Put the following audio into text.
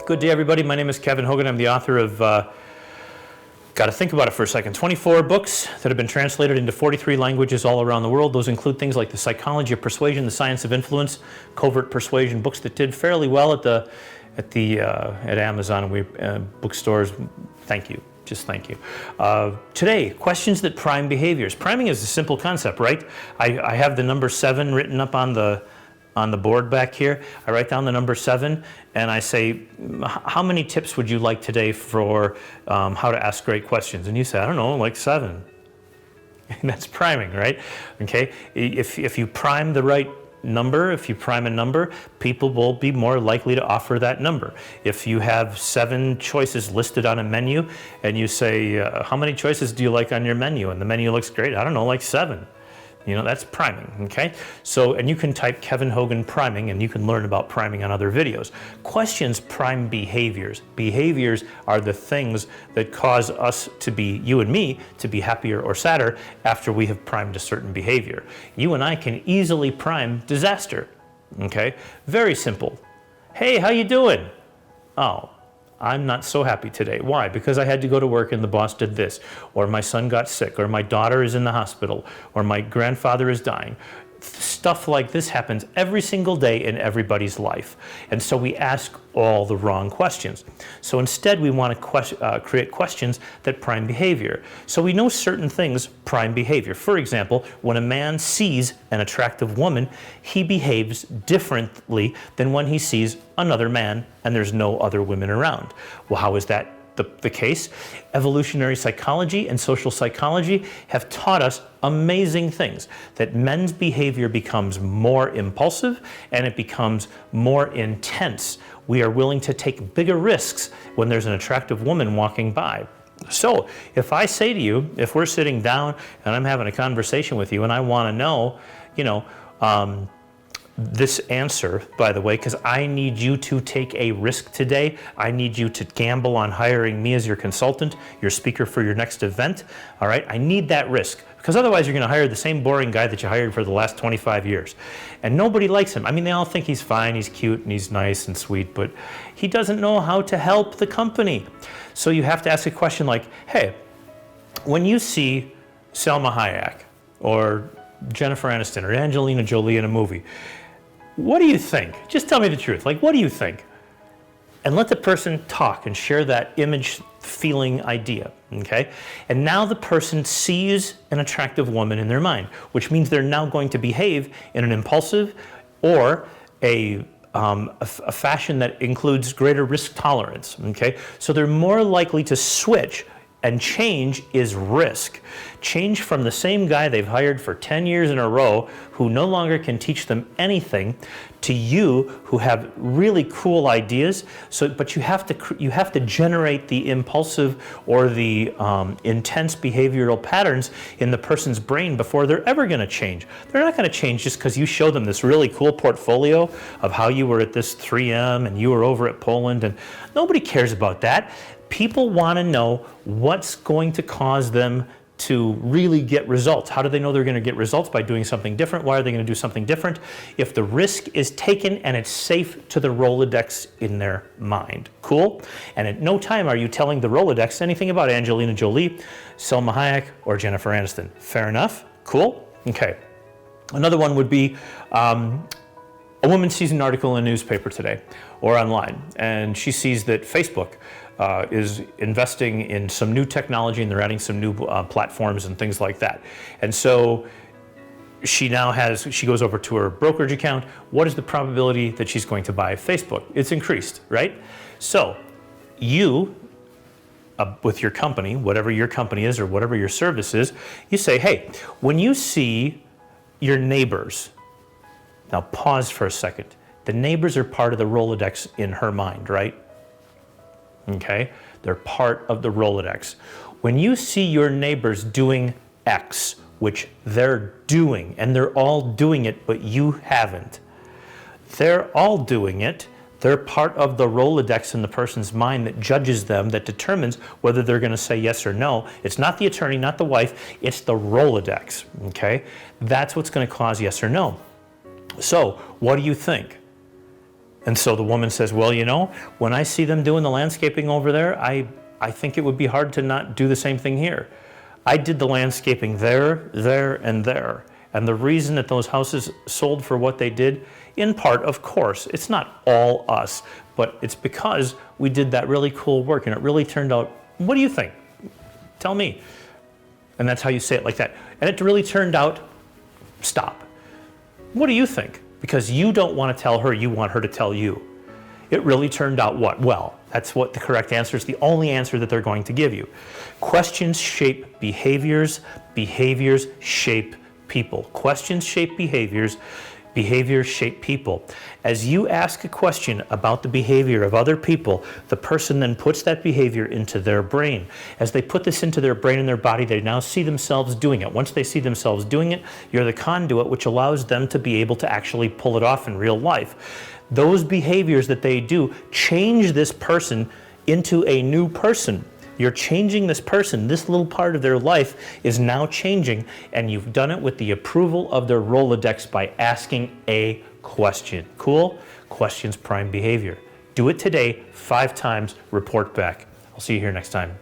Good day, everybody. My name is Kevin Hogan. I'm the author of, got to think about it for a second, 24 books that have been translated into 43 languages all around the world. Those include things like The Psychology of Persuasion, The Science of Influence, Covert Persuasion, books that did fairly well at Amazon and bookstores. Thank you. Just thank you. Today, questions that prime behaviors. Priming is a simple concept, right? I have the number 7 written up on the board back here. I write down the number 7 and I say, how many tips would you like today for how to ask great questions? And you say, I don't know, like 7. And that's priming, right? Okay. If you prime the right number, if you prime a number, people will be more likely to offer that number. If you have 7 choices listed on a menu and you say, how many choices do you like on your menu? And the menu looks great. I don't know, like 7. You know, that's priming, okay? So, and you can type Kevin Hogan priming and you can learn about priming on other videos. Questions prime behaviors. Behaviors are the things that cause us to be, you and me, to be happier or sadder after we have primed a certain behavior. You and I can easily prime disaster, okay? Very simple. Hey, how you doing? Oh, I'm not so happy today. Why? Because I had to go to work and the boss did this, or my son got sick, or my daughter is in the hospital, or my grandfather is dying. Stuff like this happens every single day in everybody's life. And so we ask all the wrong questions. So instead we want to create questions that prime behavior. So we know certain things prime behavior. For example, when a man sees an attractive woman, he behaves differently than when he sees another man and there's no other women around. Well, how is that the case? Evolutionary psychology and social psychology have taught us amazing things, that men's behavior becomes more impulsive and it becomes more intense. We are willing to take bigger risks when there's an attractive woman walking by. So if I say to you, if we're sitting down and I'm having a conversation with you and I want to know, this answer, by the way, because I need you to take a risk today. I need you to gamble on hiring me as your consultant, your speaker for your next event. All right, I need that risk because otherwise you're going to hire the same boring guy that you hired for the last 25 years. And nobody likes him. I mean, they all think he's fine, he's cute, and he's nice and sweet, but he doesn't know how to help the company. So you have to ask a question like, hey, when you see Salma Hayek or Jennifer Aniston or Angelina Jolie in a movie, what do you think? Just tell me the truth. Like, what do you think? And let the person talk and share that image, feeling, idea, okay? And now the person sees an attractive woman in their mind, which means they're now going to behave in an impulsive or a fashion that includes greater risk tolerance, okay? So they're more likely to switch. And change is risk. Change from the same guy they've hired for 10 years in a row who no longer can teach them anything to you who have really cool ideas. But you have to generate the impulsive or the intense behavioral patterns in the person's brain before they're ever going to change. They're not going to change just because you show them this really cool portfolio of how you were at this 3M and you were over at Poland, and nobody cares about that. People want to know what's going to cause them to really get results. How do they know they're going to get results? By doing something different. Why are they going to do something different? If the risk is taken and it's safe to the Rolodex in their mind. Cool? And at no time are you telling the Rolodex anything about Angelina Jolie, Salma Hayek, or Jennifer Aniston. Fair enough? Cool? Okay. Another one would be a woman sees an article in a newspaper today or online, and she sees that Facebook is investing in some new technology and they're adding some new platforms and things like that. And so she goes over to her brokerage account. What is the probability that she's going to buy Facebook? It's increased, right? So you, with your company, whatever your company is or whatever your service is, you say, hey, when you see your neighbors, now pause for a second. The neighbors are part of the Rolodex in her mind, right? Okay, they're part of the Rolodex. When you see your neighbors doing X, which they're doing, and they're all doing it, but you haven't. They're all doing it. They're part of the Rolodex in the person's mind that judges them, that determines whether they're going to say yes or no. It's not the attorney, not the wife, it's the Rolodex, okay? That's what's going to cause yes or no. So, what do you think? And so the woman says, well, you know, when I see them doing the landscaping over there, I think it would be hard to not do the same thing here. I did the landscaping there, and there. And the reason that those houses sold for what they did, in part, of course, it's not all us, but it's because we did that really cool work and it really turned out, what do you think? Tell me. And that's how you say it, like that. And it really turned out, stop. What do you think? Because you don't want to tell her, you want her to tell you. It really turned out what? Well, that's what the correct answer is, the only answer that they're going to give you. Questions shape behaviors, behaviors shape people. Questions shape behaviors, behaviors shape people. As you ask a question about the behavior of other people, the person then puts that behavior into their brain. As they put this into their brain and their body, they now see themselves doing it. Once they see themselves doing it, you're the conduit which allows them to be able to actually pull it off in real life. Those behaviors that they do change this person into a new person. You're changing this person. This little part of their life is now changing, and you've done it with the approval of their rolodex by asking a question. Cool? Questions prime behavior. Do it today 5 times, report back. I'll see you here next time.